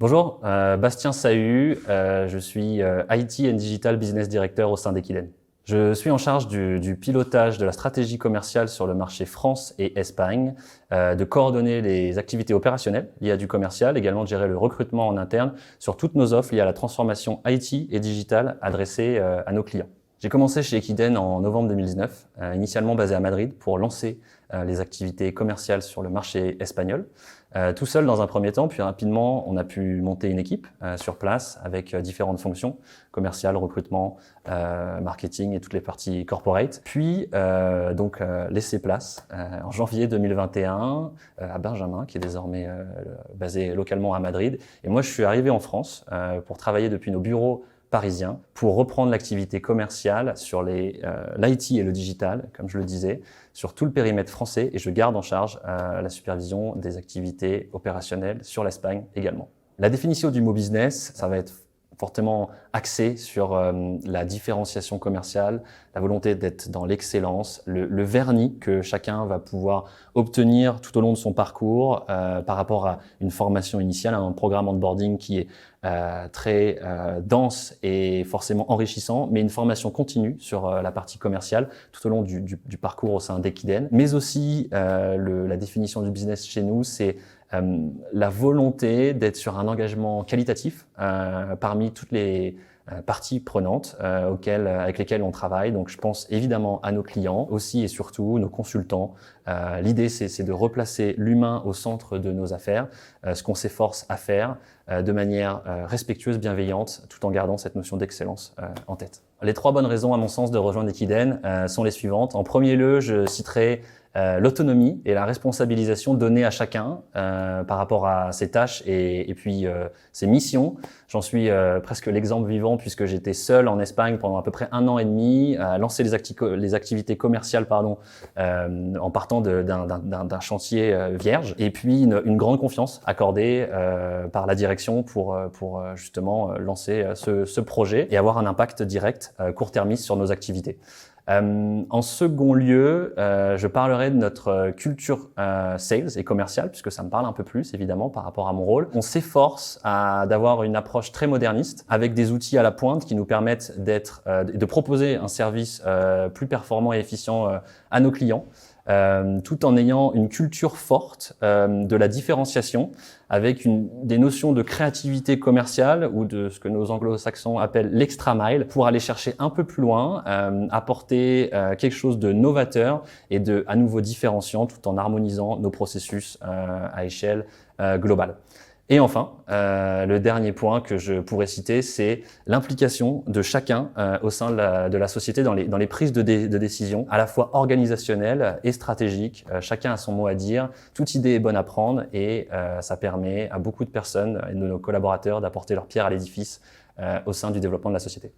Bonjour, Bastien Sahu, je suis IT and Digital Business Director au sein d'Equiden. Je suis en charge du pilotage de la stratégie commerciale sur le marché France et Espagne, de coordonner les activités opérationnelles liées à du commercial, également de gérer le recrutement en interne sur toutes nos offres liées à la transformation IT et digital adressées à nos clients. J'ai commencé chez Equiden en novembre 2019, initialement basé à Madrid pour lancer les activités commerciales sur le marché espagnol. Tout seul dans un premier temps, puis rapidement on a pu monter une équipe sur place avec différentes fonctions, commerciales, recrutement, marketing et toutes les parties corporate. Puis laisser place en janvier 2021 à Benjamin, qui est désormais basé localement à Madrid. Et moi je suis arrivé en France pour travailler depuis nos bureaux parisiens pour reprendre l'activité commerciale sur l'IT et le digital, comme je le disais, sur tout le périmètre français, et je garde en charge la supervision des activités opérationnelles sur l'Espagne également. La définition du mot business, ça va être fortement axé sur la différenciation commerciale, la volonté d'être dans l'excellence, le vernis que chacun va pouvoir obtenir tout au long de son parcours par rapport à une formation initiale, à un programme onboarding qui est très dense et forcément enrichissant, mais une formation continue sur la partie commerciale tout au long du parcours au sein d'Equiden. Mais aussi, la définition du business chez nous, c'est la volonté d'être sur un engagement qualitatif parmi toutes les parties prenantes avec lesquelles on travaille. Donc je pense évidemment à nos clients, aussi et surtout nos consultants. L'idée c'est de replacer l'humain au centre de nos affaires, ce qu'on s'efforce à faire de manière respectueuse, bienveillante, tout en gardant cette notion d'excellence en tête. Les 3 bonnes raisons à mon sens de rejoindre Equiden sont les suivantes. En premier lieu, je citerai l'autonomie et la responsabilisation donnée à chacun par rapport à ses tâches et puis ses missions. J'en suis presque l'exemple vivant puisque j'étais seul en Espagne pendant à peu près 1 an et demi à lancer les activités commerciales en partant d'un chantier vierge, et puis une grande confiance accordée par la direction pour justement lancer ce projet et avoir un impact direct court-termiste sur nos activités. En second lieu, je parlerai de notre culture sales et commerciale, puisque ça me parle un peu plus évidemment par rapport à mon rôle. On s'efforce d'avoir une approche très moderniste avec des outils à la pointe qui nous permettent de proposer un service plus performant et efficient à nos clients, tout en ayant une culture forte de la différenciation avec des notions de créativité commerciale ou de ce que nos anglo-saxons appellent l'extra mile pour aller chercher un peu plus loin, apporter quelque chose de novateur et à nouveau différenciant tout en harmonisant nos processus à échelle globale. Et enfin, le dernier point que je pourrais citer, c'est l'implication de chacun au sein de la société dans les prises de décision, à la fois organisationnelles et stratégiques. Chacun a son mot à dire, toute idée est bonne à prendre et ça permet à beaucoup de personnes et de nos collaborateurs d'apporter leur pierre à l'édifice au sein du développement de la société.